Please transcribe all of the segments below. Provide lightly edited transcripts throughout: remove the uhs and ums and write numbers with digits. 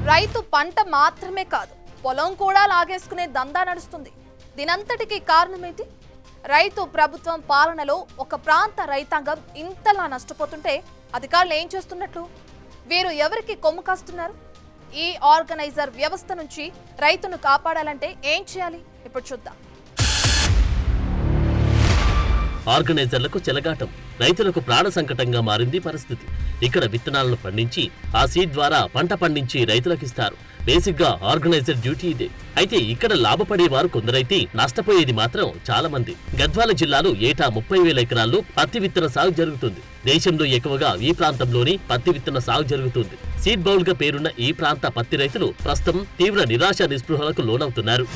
రైతు పంట మాత్రమే కాదు, పొలం కూడా లాగేసుకునే దందా నడుస్తుంది. దీనంతటికీ కారణమేంటి? రైతు ప్రభుత్వం పాలనలో ఒక ప్రాంత రైతాంగం ఇంతలా నష్టపోతుంటే అధికారులు ఏం చేస్తున్నట్లు? వీరు ఎవరికి కొమ్ము కాస్తున్నారు? ఈ ఆర్గనైజర్ వ్యవస్థ నుంచి రైతును కాపాడాలంటే ఏం చేయాలి? ఇప్పుడు చూద్దాం. ఆర్గనైజర్లకు చెలగాటం, రైతులకు ప్రాణ సంకటంగా మారింది పరిస్థితి. ఇక్కడ విత్తనాలను పండించి ఆ సీడ్ ద్వారా పంట పండించి రైతులకిస్తారు. బేసిక్ గా ఆర్గనైజర్ డ్యూటీ ఇదే. అయితే ఇక్కడ లాభపడేవారు కొందరైతే నష్టపోయేది మాత్రం చాలా మంది. గద్వాల జిల్లాలో ఏటా 30,000 ఎకరాల్లో పత్తి విత్తన సాగు జరుగుతుంది. దేశంలో ఎక్కువగా ఈ ప్రాంతంలోనే పత్తి విత్తన సాగు జరుగుతుంది. సీడ్ బౌల్ గా పేరున్న ఈ ప్రాంత పత్తి రైతులు ప్రస్తుతం తీవ్ర నిరాశ నిస్పృహలకు లోనవుతున్నారు.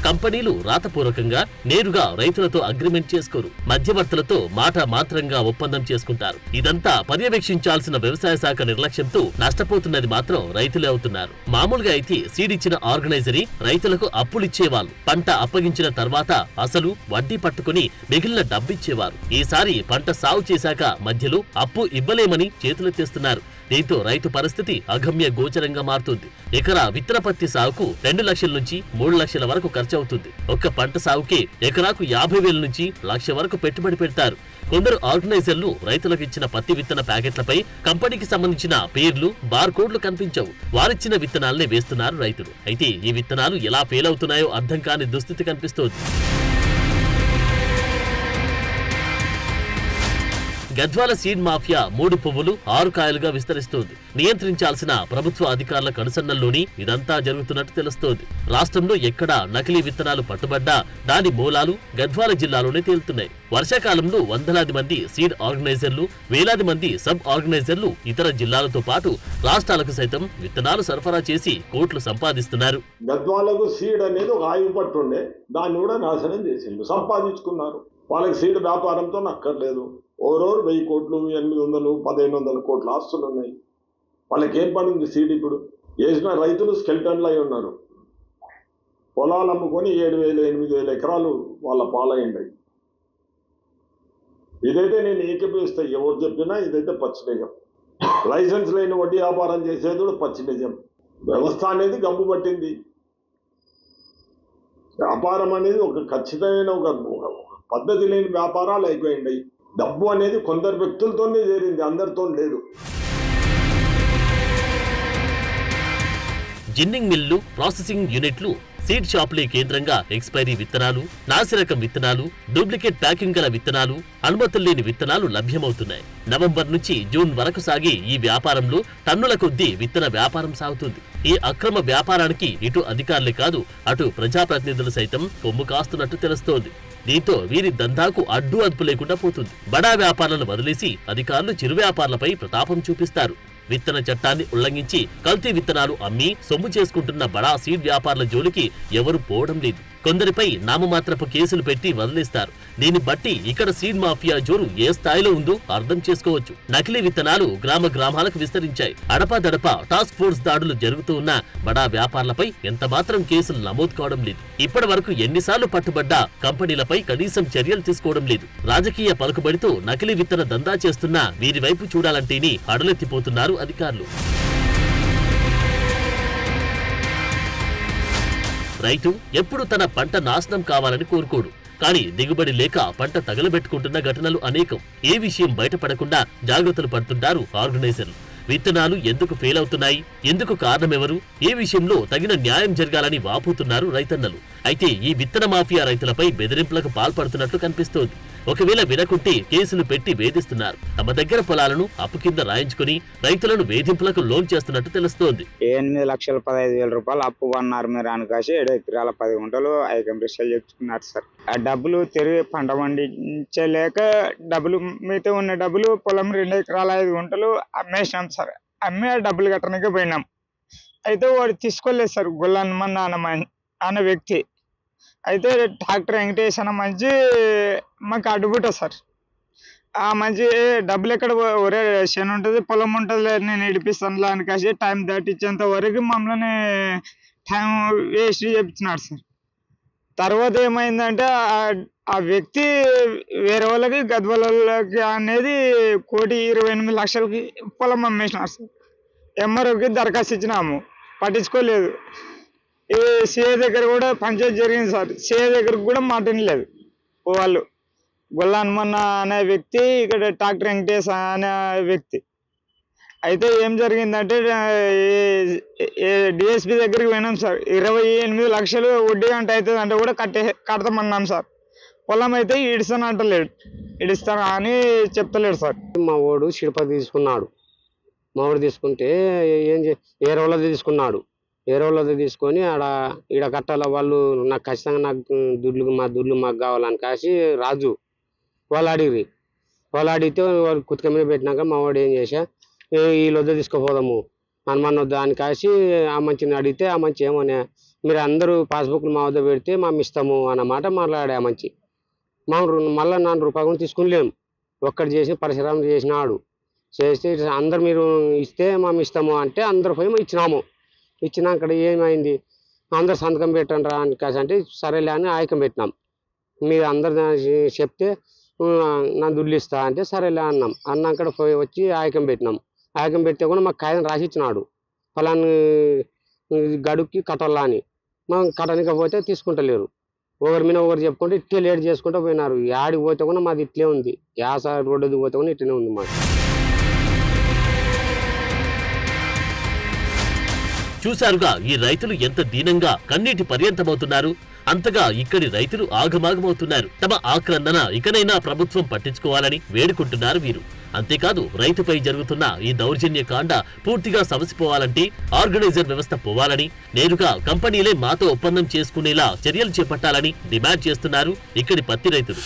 కంపెనీలు రాతపూర్వకంగా నేరుగా రైతులతో అగ్రిమెంట్ చేసుకోరు. మధ్యవర్తులతో మాట మాత్రంగా ఒప్పందం చేసుకుంటారు. ఇదంతా పర్యవేక్షించాల్సిన వ్యవసాయ శాఖ నిర్లక్ష్యంతో నష్టపోతున్నది మాత్రం రైతులే అవుతున్నారు. మామూలుగా అయితే సీడ్ ఇచ్చిన ఆర్గనైజరీ రైతులకు అప్పులిచ్చేవాళ్ళు. పంట అప్పగించిన తర్వాత అసలు వడ్డీ పట్టుకుని మిగిలిన డబ్బిచ్చేవారు. ఈసారి పంట సాగు చేశాక మధ్యలో అప్పు ఇవ్వలేమని చేతులెత్తేస్తున్నారు. దీంతో రైతు పరిస్థితి అగమ్య గోచరంగా మారుతుంది. ఎకరా విత్తన పత్తి సాగుకు 2 లక్షల నుంచి 3 లక్షల వరకు ఖర్చు అవుతుంది. ఒక్క పంట సాగుకే ఎకరాకు 50,000 నుంచి 1,00,000 వరకు పెట్టుబడి పెడతారు. కొందరు ఆర్గనైజర్లు రైతులకు ఇచ్చిన పత్తి విత్తన ప్యాకెట్లపై కంపెనీకి సంబంధించిన పేర్లు, బార్ కోడ్లు కనిపించవు. వారిచ్చిన విత్తనాలనే వేస్తున్నారు రైతులు. అయితే ఈ విత్తనాలు ఎలా ఫెయిల్ అవుతున్నాయో అర్థం కాని దుస్థితి కనిపిస్తోంది. గద్వాల సీడ్ మాఫియా 3 పువ్వులు 6 కాయలుగా విస్తరిస్తోంది. నియంత్రించాల్సిన ప్రభుత్వ అధికారుల కనుసన్నల్లోని ఇదంతా జరుగుతున్నట్టు తెలుస్తోంది. రాష్ట్రంలో ఎక్కడా నకిలీ విత్తనాలు పట్టుబడ్డా దాని మూలాలు గద్వాల జిల్లాలోనే తేలుతున్నాయి. వర్షాకాలంలో వందలాది మంది సీడ్ ఆర్గనైజర్లు, వేలాది మంది సబ్ ఆర్గనైజర్లు ఇతర జిల్లాలతో పాటు రాష్ట్రాలకు సైతం విత్తనాలు సరఫరా చేసి కోట్లు సంపాదిస్తున్నారు. గద్వాలకు సీడ్ అనేది ఒక ఆయువు పట్టుండే, దాన్ని కూడా నాశనం చేసిండు, సంపాదించుకున్నారు. వాళ్ళకి సీడ్ వ్యాపారంతో నక్కర్లేదు. ఓరోరు 1000 కోట్లు, 800, 1,500 కోట్ల ఆస్తులు ఉన్నాయి. వాళ్ళకి ఏం పని ఉంది? సీడ్ ఇప్పుడు వేసిన రైతులు స్కెల్టన్లు అయి ఉన్నారు. పొలాలు అమ్ముకొని 7,000, 8,000 ఎకరాలు వాళ్ళ పాలయ్యండి. ఇదైతే నేను ఏకీభవిస్తా, ఎవరు చెప్పినా ఇదైతే పచ్చి నిజం. లైసెన్స్ లేని వడ్డీ వ్యాపారం చేసేది కూడా పచ్చి నిజం. వ్యవస్థ అనేది గబ్బు పట్టింది. వ్యాపారం అనేది ఒక ఖచ్చితమైన ఒక పద్ధతి లేని వ్యాపారాలు అయిపోయింది. డబ్బు అనేది కొందరు వ్యక్తులతోనే చేరింది, అందరితో లేదు. జిన్నింగ్ మిల్లు, ప్రాసెసింగ్ యూనిట్లు, సీడ్ షాపులే కేంద్రంగా ఎక్స్పైరీ విత్తనాలు, నాసిరకం విత్తనాలు, డూప్లికేట్ ప్యాకింగ్ గల విత్తనాలు, అనుమతుల్లేని విత్తనాలు లభ్యమవుతున్నాయి. నవంబర్ నుంచి జూన్ వరకు సాగే ఈ వ్యాపారంలో టన్నుల కొద్దీ విత్తన వ్యాపారం సాగుతుంది. ఈ అక్రమ వ్యాపారానికి ఇటు అధికారులే కాదు, అటు ప్రజాప్రతినిధులు సైతం కొమ్ము కాస్తున్నట్టు తెలుస్తోంది. దీంతో వీరి దందాకు అడ్డు అదుపు లేకుండా పోతుంది. బడా వ్యాపారాలను వదిలేసి అధికారులు చిరు వ్యాపారులపై ప్రతాపం చూపిస్తారు. విత్తన చట్టాన్ని ఉల్లంఘించి కల్తీ విత్తనాలు అమ్మి సొమ్ము చేసుకుంటున్న బడా సీడ్ వ్యాపారుల జోలికి ఎవరు పోవడం లేదు. కొందరిపై నామమాత్రపు కేసులు పెట్టి వదిలేస్తారు. దీన్ని బట్టి ఇక్కడ సీడ్ మాఫియా జోరు ఏ స్థాయిలో ఉందో అర్థం చేసుకోవచ్చు. నకిలీ విత్తనాలు గ్రామ గ్రామాలకు విస్తరించాయి. అడపాదడపా టాస్క్ ఫోర్స్ దాడులు జరుగుతూ ఉన్న బడా వ్యాపారులపై ఎంత మాత్రం కేసులు నమోదు కావడం లేదు. ఇప్పటి వరకు ఎన్నిసార్లు పట్టుబడ్డా కంపెనీలపై కనీసం చర్యలు తీసుకోవడం లేదు. రాజకీయ పలుకుబడితో నకిలీ విత్తన దందా చేస్తున్న వీరి వైపు చూడాలంటేనే అడలెత్తిపోతున్నారు అధికారులు. రైతు ఎప్పుడు తన పంట నాశనం కావాలని కోరుకోడు. కానీ దిగుబడి లేక పంట తగలబెట్టుకుంటున్న ఘటనలు అనేకం. ఏ విషయం బయటపడకుండా జాగ్రత్తలు పడుతుంటారు ఆర్గనైజర్లు. విత్తనాలు ఎందుకు ఫెయిల్ అవుతున్నాయి, ఎందుకు కారణమెవరు, ఏ విషయంలో తగిన న్యాయం జరగాలని వాపోతున్నారు రైతన్నలు. అయితే ఈ విత్తన మాఫియా రైతులపై బెదిరింపులకు పాల్పడుతున్నట్లు కనిపిస్తోంది. ఒకవేళ వినకుంటే కేసులు పెట్టి వేధిస్తున్నారు. తమ దగ్గర పొలాలను అప్పు కింద రాయించుకుని రైతులను వేధింపులకు లోన్ చేస్తున్నట్టు తెలుస్తోంది. 8,15,000 రూపాయలు అప్పు అన్నారు మీరు అనుకాసి 7 ఎకరాల 10 గుంటలు ఐకంప్రెషల్ చెప్పుకున్నారు సార్. ఆ డబ్బులు తిరిగి పంట పండించలేక డబ్బులు మిగతా ఉన్న డబ్బులు పొలం 2 ఎకరాల 5 గుంటలు అమ్మేసినాం సార్. అమ్మి ఆ డబ్బులు కట్టడానికి పోయినాం. అయితే వాడు తీసుకోలేదు సార్. గుల్లన్మన్న అన్న వ్యక్తి అయితే డాక్టర్ వెంకటేష్ అన్న మంచి మాకు అడ్డుబుట్ట సార్. ఆ మంచి డబ్బులు ఎక్కడ ఒరే శని ఉంటుంది, పొలం ఉంటుంది, నేను ఇడిపిస్తాను అని కాసి టైం దాటించేంత వరకు మమ్మల్ని టైం వేస్ట్ చెప్తున్నాడు సార్. తర్వాత ఏమైందంటే ఆ వ్యక్తి వేరే వాళ్ళకి గద్వాలకి అనేది 1,28,00,000కి పొలం అమ్మేసినారు సార్. ఎంఆర్ఓకి దరఖాస్తు ఇచ్చినాము, పట్టించుకోలేదు. ఈ సిఐ దగ్గర కూడా పంచాయతీ జరిగింది సార్. సిఐ దగ్గరకు కూడా మాట్లాడలేదు వాళ్ళు. గొల్ల హనుమన్న అనే వ్యక్తి, ఇక్కడ డాక్టర్ వెంకటేష్ అనే వ్యక్తి. అయితే ఏం జరిగిందంటే డిఎస్పి దగ్గరికి పోయినాం సార్. 28 లక్షలు వడ్డీ అంటే అవుతుంది అంటే కూడా కడతామన్నాం సార్. పొలం అయితే ఇడిస్తాను అంటలేడు, ఇడిస్తాను అని చెప్తలేడు సార్. మా వాడు చిడప తీసుకున్నాడు. మా వాడు తీసుకుంటే ఏ రోజులది తీసుకున్నాడు. ఏ రోజులది తీసుకొని ఈడ కట్టాల వాళ్ళు నాకు ఖచ్చితంగా మా దుడ్లు మాకు కావాలని కాసి రాజు వాళ్ళు అడిగిరి. వాళ్ళు అడిగితే వాళ్ళు కుతిక మీద పెట్టినాక మా వాడు ఏం చేసా, ఈ లొద్ద తీసుకుపోదాము హనుమాన్ వద్ద అని కాసి ఆ మంచిని అడిగితే ఆ మంచి ఏమోనే మీరు అందరూ పాస్బుక్లు మా వద్ద పెడితే మేము ఇస్తాము అన్నమాట మాట్లాడే ఆ మంచి. మా మళ్ళీ 4 రూపాయలు కూడా తీసుకునిలేము. ఒక్కటి చేసి పరిశ్రమ చేసినాడు. చేస్తే అందరు మీరు ఇస్తే మేము ఇస్తాము అంటే అందరు పోయి ఇచ్చినాము. ఇచ్చినాక ఏమైంది, అందరు సంతకం పెట్టండి రా అని కాసి అంటే సరేలే అని ఆయకం పెట్టినాం. మీరు అందరు చెప్తే నా దుడ్లు ఇస్తా అంటే సరేలే అన్నాం. అన్నాక పోయి వచ్చి ఆయకం పెట్టినాం. ఆయకం పెడితే కూడా మాకు కాగితం రాసి ఇచ్చినాడు, ఫలాన్ని గడుక్కి కట్టాలా అని. మనం కట్టనికపోతే తీసుకుంటలేరు. ఒకరి మీద ఒకరు చెప్పుకుంటే ఇట్లే లేట్ చేసుకుంటూ పోయినారు. యాడికి పోతే కూడా మాది ఇట్లే ఉంది. యాస రోడ్డుకి పోతే కూడా ఇట్లనే ఉంది మాకు. చూశారుగా ఈ రైతులు ఎంత దీనంగా కన్నీటి పర్యంతమవుతున్నారు. అంతగా ఇక్కడి రైతులు ఆగమాగమవుతున్నారు. తమ ఆక్రందన ఇకనైనా ప్రభుత్వం పట్టించుకోవాలని వేడుకుంటున్నారు వీరు. అంతేకాదు రైతుపై జరుగుతున్న ఈ దౌర్జన్య కాండ పూర్తిగా సమసిపోవాలంటే ఆర్గనైజర్ వ్యవస్థ పోవాలని, నేరుగా కంపెనీలే మాతో ఒప్పందం చేసుకునేలా చర్యలు చేపట్టాలని డిమాండ్ చేస్తున్నారు ఇక్కడి పత్తి రైతులు.